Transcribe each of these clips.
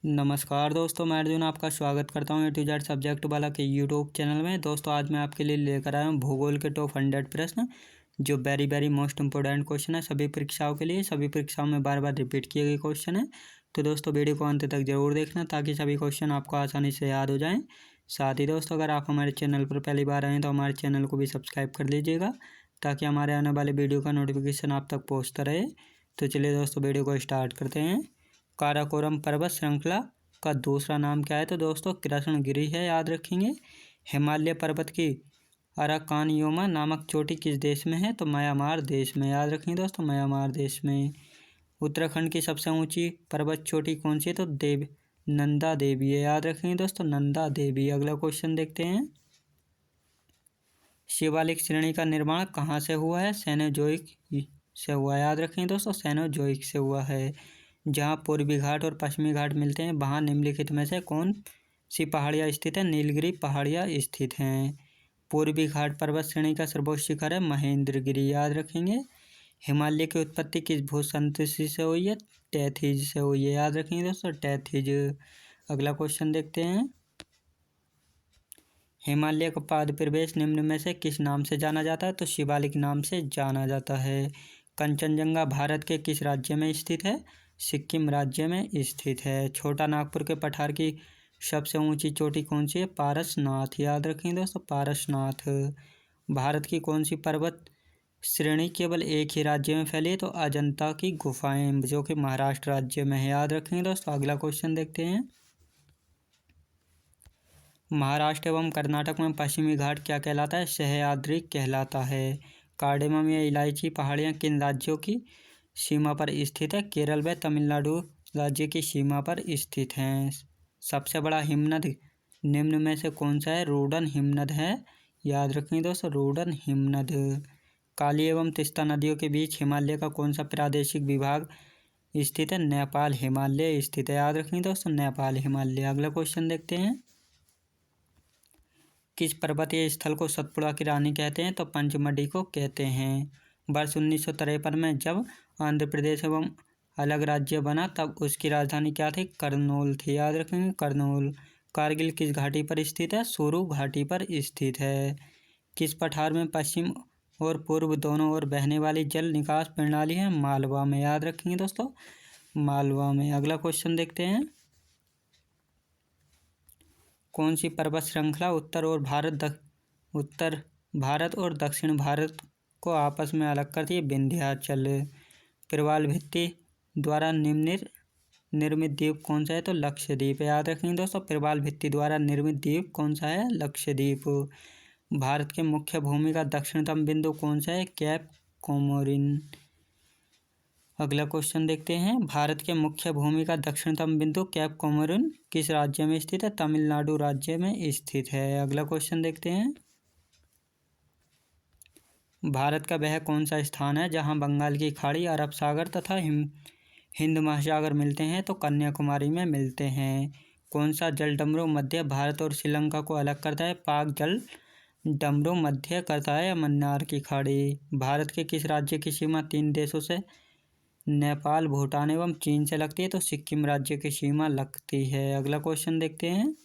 नमस्कार दोस्तों, मैं अर्जुन आपका स्वागत करता हूं A to Z सब्जेक्ट वाला के यूट्यूब चैनल में। दोस्तों आज मैं आपके लिए लेकर आया हूं भूगोल के टॉप 100 प्रश्न जो वेरी मोस्ट इंपॉर्टेंट क्वेश्चन है सभी परीक्षाओं के लिए। सभी परीक्षाओं में बार बार रिपीट किए गए क्वेश्चन है, तो दोस्तों वीडियो को अंत तक जरूर देखना ताकि सभी क्वेश्चन आपको आसानी से याद हो जाएँ। साथ ही दोस्तों अगर आप हमारे चैनल पर पहली बार आएँ तो हमारे चैनल को भी सब्सक्राइब कर लीजिएगा ताकि हमारे आने वाले वीडियो का नोटिफिकेशन आप तक पहुँचता रहे। तो चलिए दोस्तों वीडियो को स्टार्ट करते हैं। काराकोरम पर्वत श्रृंखला का दूसरा नाम क्या है? तो दोस्तों कृष्णगिरी है, याद रखेंगे। हिमालय पर्वत की अराकानयोमा नामक चोटी किस देश में है? तो म्यांमार देश में, याद रखेंगे दोस्तों, म्यांमार देश में। उत्तराखंड की सबसे ऊंची पर्वत चोटी कौन सी है? तो नंदा देवी है, याद रखेंगे दोस्तों, नंदा देवी। अगला क्वेश्चन देखते हैं। शिवालिक श्रेणी का निर्माण कहाँ से हुआ है? सेनोजोइक से हुआ, याद रखेंगे दोस्तों, सेनोजोइक से हुआ है। जहाँ पूर्वी घाट और पश्चिमी घाट मिलते हैं वहाँ निम्नलिखित में से कौन सी पहाड़ियाँ स्थित है? नीलगिरी पहाड़ियाँ स्थित हैं। पूर्वी घाट पर्वत श्रेणी का सर्वोच्च शिखर है महेंद्रगिरी, याद रखेंगे। हिमालय की उत्पत्ति किस भूसंतृषि से हुई है? टैथिज से हुई है, याद रखेंगे दोस्तों, टैथिज। अगला क्वेश्चन देखते हैं। हिमालय का पाद प्रदेश निम्न में से किस नाम से जाना जाता है? तो शिवालिक नाम से जाना जाता है। कंचनजंगा भारत के किस राज्य में स्थित है? सिक्किम राज्य में स्थित है। छोटा नागपुर के पठार की सबसे ऊंची चोटी कौन सी है? पारसनाथ, याद रखेंगे दोस्तों, पारसनाथ। भारत की कौन सी पर्वत श्रेणी केवल एक ही राज्य में फैली है? तो अजंता की गुफाएं जो कि महाराष्ट्र राज्य में है, याद रखेंगे दोस्तों। अगला क्वेश्चन देखते हैं। महाराष्ट्र एवं कर्नाटक में पश्चिमी घाट क्या कहलाता है? सह्याद्री कहलाता है। कार्डेमम या इलायची पहाड़ियाँ किन राज्यों की सीमा पर स्थित है? केरल व तमिलनाडु राज्य की सीमा पर स्थित हैं। सबसे बड़ा हिमनद निम्न में से कौन सा है? रोडन हिमनद है, याद रखेंगे दोस्तों, रोडन हिमनद। काली एवं तीस्ता नदियों के बीच हिमालय का कौन सा प्रादेशिक विभाग स्थित है? नेपाल हिमालय स्थित है, याद रखेंगे दोस्तों, नेपाल हिमालय। अगला क्वेश्चन देखते हैं। किस पर्वतीय स्थल को सतपुड़ा की रानी कहते हैं? तो पंचमढ़ी को कहते हैं। वर्ष 1953 में जब आंध्र प्रदेश एवं अलग राज्य बना तब उसकी राजधानी क्या थी? करनूल थी, याद रखेंगे, करनूल। कारगिल किस घाटी पर स्थित है? सोरू घाटी पर स्थित है। किस पठार में पश्चिम और पूर्व दोनों ओर बहने वाली जल निकास प्रणाली है? मालवा में, याद रखेंगे दोस्तों, मालवा में। अगला क्वेश्चन देखते हैं। कौन सी पर्वत श्रृंखला उत्तर भारत और दक्षिण भारत को आपस में अलग करती है? विंध्याचल। प्रवाल भित्ति द्वारा निर्मित द्वीप कौन सा है? तो लक्षद्वीप, याद रखेंगे दोस्तों, प्रवाल भित्ति द्वारा निर्मित द्वीप कौन सा है? लक्षद्वीप। भारत के मुख्य भूमि का दक्षिणतम बिंदु कौन सा है? Cap Comorin. अगला क्वेश्चन देखते हैं। भारत के मुख्य भूमि का दक्षिणतम बिंदु कैप कोमोरिन किस राज्य में स्थित है? तमिलनाडु राज्य में स्थित है। अगला क्वेश्चन देखते हैं। भारत का वह कौन सा स्थान है जहां बंगाल की खाड़ी, अरब सागर तथा हिंद महासागर मिलते हैं? तो कन्याकुमारी में मिलते हैं। कौन सा जल डमरू मध्य भारत और श्रीलंका को अलग करता है? पाक जल डमरू मध्य करता है मन्नार की खाड़ी। भारत के किस राज्य की सीमा 3 देशों से नेपाल, भूटान एवं चीन से लगती है? तो सिक्किम राज्य की सीमा लगती है। अगला क्वेश्चन देखते हैं।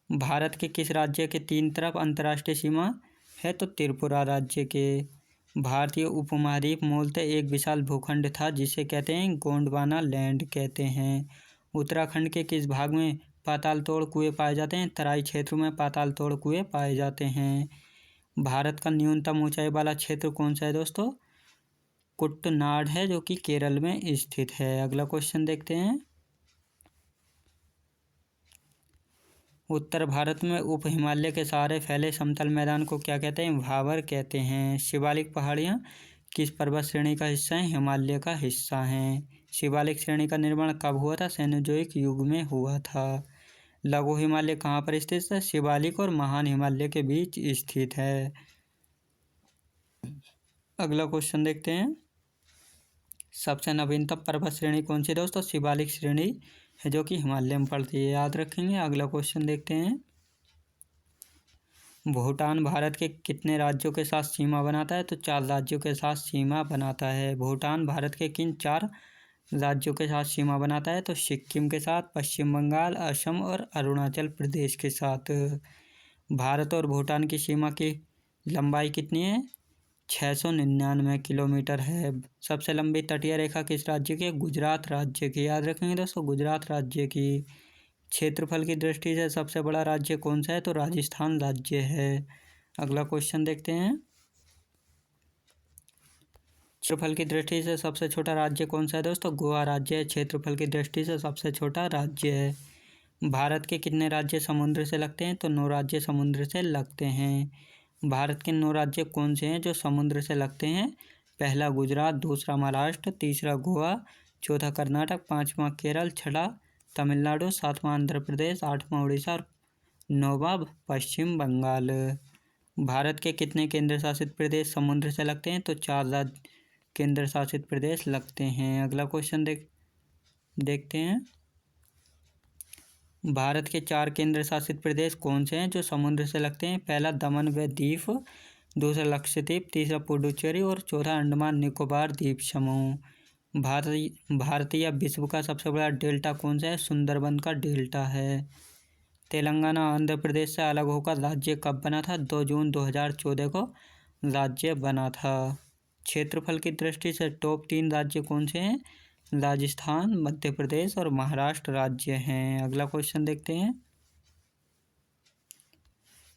भारत के किस राज्य के 3 तरफ अंतर्राष्ट्रीय सीमा है? तो त्रिपुरा राज्य के। भारतीय उपमहाद्वीप मूलतः एक विशाल भूखंड था जिसे कहते हैं गोंडवाना लैंड कहते हैं। उत्तराखंड के किस भाग में पाताल तोड़ कुएं पाए जाते हैं? तराई क्षेत्रों में पाताल तोड़ कुएं पाए जाते हैं। भारत का न्यूनतम ऊंचाई वाला क्षेत्र कौन सा है दोस्तों? कुट्टनाड है जो कि केरल में स्थित है। अगला क्वेश्चन देखते हैं। उत्तर भारत में उप हिमालय के सहारे फैले समतल मैदान को क्या कहते हैं? भावर कहते हैं। शिवालिक पहाड़ियाँ किस पर्वत श्रेणी का हिस्सा हैं? हिमालय का हिस्सा हैं। शिवालिक श्रेणी का निर्माण कब हुआ था? सेनोजोइक युग में हुआ था। लघु हिमालय कहाँ पर स्थित है? शिवालिक और महान हिमालय के बीच स्थित है। अगला क्वेश्चन देखते हैं। सबसे नवीनतम पर्वत श्रेणी कौन सी दोस्तों? शिवालिक श्रेणी है जो कि हिमालय में पड़ती है, याद रखेंगे। अगला क्वेश्चन देखते हैं। भूटान भारत के कितने राज्यों के साथ सीमा बनाता है? तो 4 राज्यों के साथ सीमा बनाता है। भूटान भारत के किन 4 राज्यों के साथ सीमा बनाता है? तो सिक्किम के साथ, पश्चिम बंगाल, असम और अरुणाचल प्रदेश के साथ। भारत और भूटान की सीमा की लंबाई कितनी है? 699 किलोमीटर है। सबसे लंबी तटीय रेखा किस राज्य की है? गुजरात राज्य की। याद रखेंगे दोस्तों, गुजरात राज्य की। क्षेत्रफल की दृष्टि से सबसे बड़ा राज्य कौन सा है? तो राजस्थान राज्य है। अगला क्वेश्चन देखते हैं। क्षेत्रफल की दृष्टि से सबसे छोटा राज्य कौन सा है दोस्तों? गोवा राज्य है क्षेत्रफल की दृष्टि से सबसे छोटा राज्य है। भारत के कितने राज्य समुद्र से लगते हैं? तो 9 राज्य समुद्र से लगते हैं। भारत के 9 राज्य कौन से हैं जो समुद्र से लगते हैं? पहला गुजरात, दूसरा महाराष्ट्र, तीसरा गोवा, चौथा कर्नाटक, पांचवा केरल, छठा तमिलनाडु, सातवां आंध्र प्रदेश, आठवां उड़ीसा और नौवां पश्चिम बंगाल। भारत के कितने केंद्र शासित प्रदेश समुद्र से लगते हैं? तो 4 केंद्र शासित प्रदेश लगते हैं। अगला क्वेश्चन देखते हैं। भारत के 4 केंद्र शासित प्रदेश कौन से हैं जो समुद्र से लगते हैं? पहला दमन व दीव, दूसरा लक्षद्वीप, तीसरा पुडुचेरी और चौथा अंडमान निकोबार द्वीप समूह। भारतीय विश्व का सबसे बड़ा डेल्टा कौन सा है? सुंदरबन का डेल्टा है। तेलंगाना आंध्र प्रदेश से अलग होकर राज्य कब बना था? 2 जून 2014 को राज्य बना था। क्षेत्रफल की दृष्टि से टॉप 3 राज्य कौन से हैं? राजस्थान, मध्य प्रदेश और महाराष्ट्र राज्य हैं। अगला क्वेश्चन देखते हैं।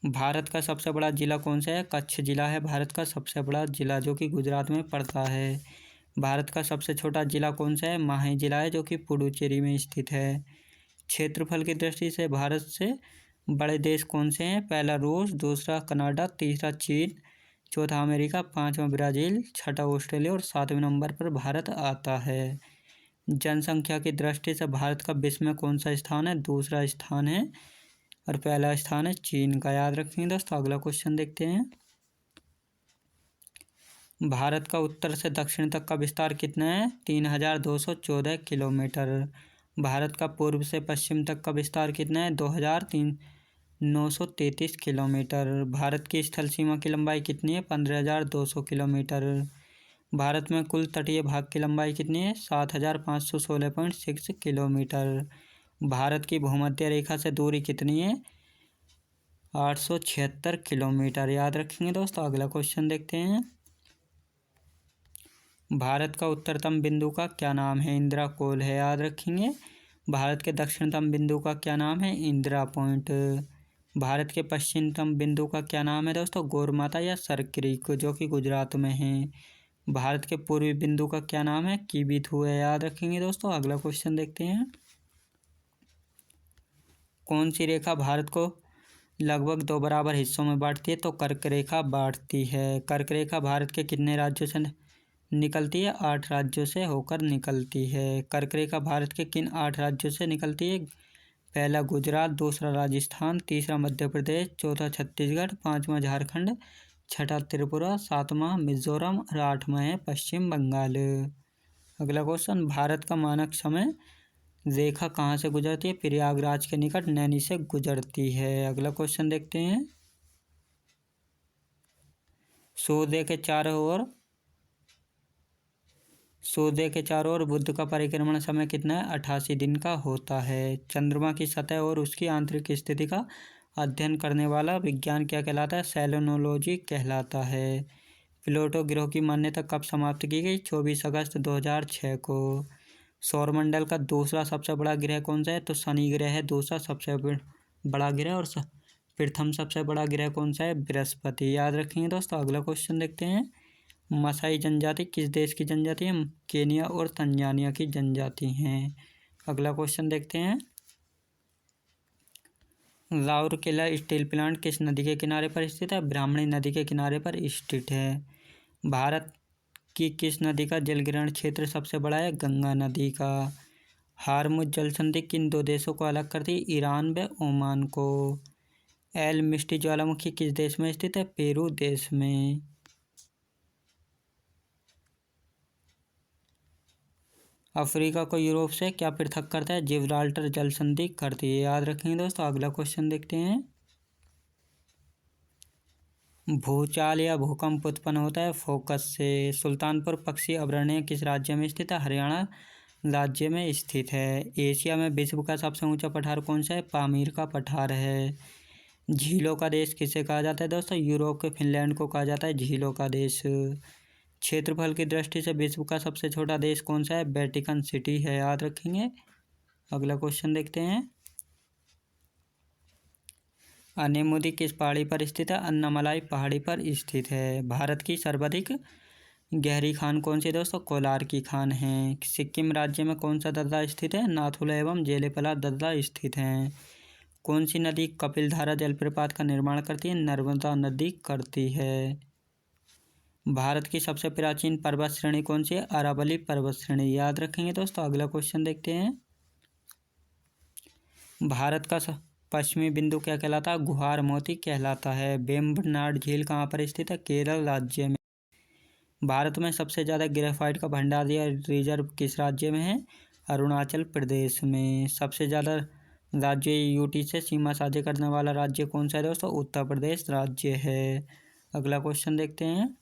भारत का सबसे बड़ा जिला कौन सा है? कच्छ जिला है भारत का सबसे बड़ा जिला, जो कि गुजरात में पड़ता है। भारत का सबसे छोटा जिला कौन सा है? माही जिला है, जो कि पुडुचेरी में स्थित है। क्षेत्रफल की दृष्टि से भारत से बड़े देश कौन से हैं? पहला रूस, दूसरा कनाडा, तीसरा चीन, चौथा अमेरिका, पांचवा ब्राज़ील, छठा ऑस्ट्रेलिया और 7वें नंबर पर भारत आता है। जनसंख्या की दृष्टि से भारत का विश्व में कौन सा स्थान है? दूसरा स्थान है और पहला स्थान है चीन का। याद रखेंगे दोस्तों। अगला क्वेश्चन देखते हैं। भारत का उत्तर से दक्षिण तक का विस्तार कितना है? 3214 किलोमीटर। भारत का पूर्व से पश्चिम तक का विस्तार कितना है? 2933 किलोमीटर। भारत की स्थल सीमा की लंबाई कितनी है? 15200 किलोमीटर। भारत में कुल तटीय भाग की लंबाई कितनी है? 7516.6 किलोमीटर। भारत की भूमध्य रेखा से दूरी कितनी है? 876 किलोमीटर। याद रखेंगे दोस्तों। अगला क्वेश्चन देखते हैं। भारत का उत्तरतम बिंदु का क्या नाम है? इंदिरा कोल है। याद रखेंगे। भारत के दक्षिणतम बिंदु का क्या नाम है? इंदिरा पॉइंट। भारत के पश्चिमतम बिंदु का क्या नाम है दोस्तों? गौरमाता या सर क्रीक, जो कि गुजरात में है। भारत के पूर्वी बिंदु का क्या नाम है? किबिथू है। याद रखेंगे दोस्तों। अगला क्वेश्चन देखते हैं। कौन सी रेखा भारत को लगभग 2 बराबर हिस्सों में बांटती है? तो कर्क रेखा बांटती है। कर्क रेखा भारत के कितने राज्यों से निकलती है? 8 राज्यों से होकर निकलती है। कर्क रेखा भारत के किन 8 राज्यों से निकलती है? पहला गुजरात, दूसरा राजस्थान, तीसरा मध्य प्रदेश, चौथा छत्तीसगढ़, पांचवा झारखंड, छठा त्रिपुरा, सातवां मिजोरम और आठवां है पश्चिम बंगाल। अगला क्वेश्चन। भारत का मानक समय रेखा कहाँ से गुजरती है? प्रयागराज के निकट नैनी से गुजरती है। अगला क्वेश्चन देखते हैं। सूर्य के चारों ओर बुध का परिक्रमण समय कितना है? 88 दिन का होता है। चंद्रमा की सतह और उसकी आंतरिक स्थिति का अध्ययन करने वाला विज्ञान क्या कहलाता है? सेलेनोलॉजी कहलाता है। प्लूटो ग्रह की मान्यता कब समाप्त की गई? 24 अगस्त 2006 को। सौरमंडल का दूसरा सबसे बड़ा ग्रह कौन सा है? तो शनि ग्रह है दूसरा सबसे बड़ा ग्रह। और प्रथम सबसे बड़ा ग्रह कौन सा है? बृहस्पति। याद रखेंगे दोस्तों। अगला क्वेश्चन देखते हैं। मसाई जनजाति किस देश की जनजाति है? केनिया और तंजानिया की जनजाति हैं। अगला क्वेश्चन देखते हैं। राउरकेला स्टील प्लांट किस नदी के किनारे पर स्थित है? ब्राह्मणी नदी के किनारे पर स्थित है। भारत की किस नदी का जलग्रहण क्षेत्र सबसे बड़ा है? गंगा नदी का। हार्मुज जल संधि किन 2 देशों को अलग करती है? ईरान व ओमान को। एल मिस्टी ज्वालामुखी किस देश में स्थित है? पेरू देश में। अफ्रीका को यूरोप से क्या पृथक करता है? जिब्राल्टर जल संधि करती है। याद रखेंगे दोस्तों। अगला क्वेश्चन देखते हैं। भूचाल या भूकंप उत्पन्न होता है फोकस से। सुल्तानपुर पक्षी अभयारण्य किस राज्य में स्थित है? हरियाणा राज्य में स्थित है। एशिया में विश्व का सबसे ऊंचा पठार कौन सा है? पामीर का पठार है। झीलों का देश किसे कहा जाता है दोस्तों? यूरोप के फिनलैंड को कहा जाता है झीलों का देश। क्षेत्रफल की दृष्टि से विश्व का सबसे छोटा देश कौन सा है? वेटिकन सिटी है, याद रखेंगे। अगला क्वेश्चन देखते हैं। अनेमुदी किस पहाड़ी पर स्थित है? अन्नामलाई पहाड़ी पर स्थित है। भारत की सर्वाधिक गहरी खान कौन सी है दोस्तों? कोलार की खान है। सिक्किम राज्य में कौन सा दर्रा स्थित है? नाथुला एवं जेलेपला दर्रा स्थित हैं। कौन सी नदी कपिलधारा जलप्रपात का निर्माण करती है? नर्मदा नदी करती है। भारत की सबसे प्राचीन पर्वत श्रेणी कौन सी है? अरावली पर्वत श्रेणी, याद रखेंगे दोस्तों। अगला क्वेश्चन देखते हैं। भारत का पश्चिमी बिंदु क्या कहलाता है? गुहार मोती कहलाता है। वेम्बनाड झील कहाँ पर स्थित है? केरल राज्य में। भारत में सबसे ज़्यादा ग्रेफाइट का भंडार या रिजर्व किस राज्य में है? अरुणाचल प्रदेश में। सबसे ज़्यादा राज्य यूटी से सीमा साझा करने वाला राज्य कौन सा है दोस्तों? उत्तर प्रदेश राज्य है। अगला क्वेश्चन देखते हैं।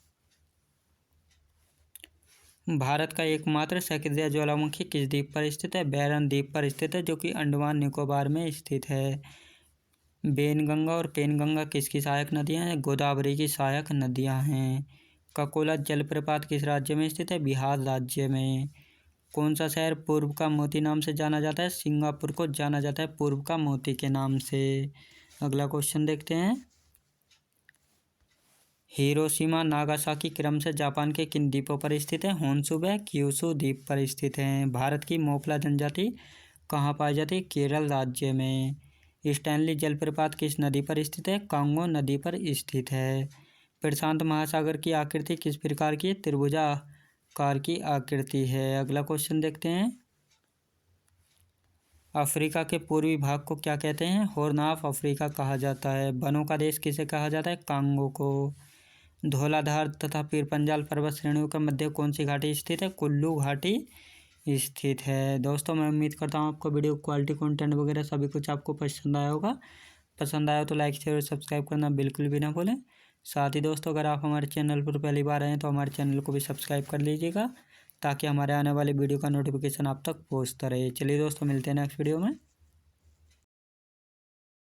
भारत का एकमात्र सक्रिय ज्वालामुखी किस द्वीप पर स्थित है? बैरन द्वीप पर स्थित है, जो कि अंडमान निकोबार में स्थित है। बेनगंगा और पेनगंगा किसकी सहायक नदियां हैं? गोदावरी की सहायक नदियां हैं। ककोला जलप्रपात किस राज्य में स्थित है? बिहार राज्य में। कौन सा शहर पूर्व का मोती नाम से जाना जाता है? सिंगापुर को जाना जाता है पूर्व का मोती के नाम से। अगला क्वेश्चन देखते हैं। हिरोशिमा नागासाकी क्रम से जापान के किन द्वीपों पर स्थित है? होन्शू व क्यूशू द्वीप पर स्थित हैं। भारत की मोफला जनजाति कहाँ पाई जाती है? केरल राज्य में। स्टैनली जलप्रपात किस नदी पर स्थित है? कांगो नदी पर स्थित है। प्रशांत महासागर की आकृति किस प्रकार की है? त्रिभुजाकार की आकृति है। अगला क्वेश्चन देखते हैं। अफ्रीका के पूर्वी भाग को क्या कहते हैं? हॉर्न ऑफ अफ्रीका कहा जाता है। वनों का देश किसे कहा जाता है? कांगो को। धौलाधार तथा पीरपंजाल पर्वत श्रेणियों के मध्य कौन सी घाटी स्थित है? कुल्लू घाटी स्थित है। दोस्तों मैं उम्मीद करता हूँ आपको वीडियो क्वालिटी कंटेंट वगैरह सभी कुछ आपको पसंद आया होगा। पसंद आया तो लाइक शेयर और सब्सक्राइब करना बिल्कुल भी ना भूलें। साथ ही दोस्तों अगर आप हमारे चैनल पर पहली बार आए हैं तो हमारे चैनल को भी सब्सक्राइब कर लीजिएगा, ताकि हमारे आने वाली वीडियो का नोटिफिकेशन आप तक पहुँचता रहे। चलिए दोस्तों मिलते हैं नेक्स्ट वीडियो में।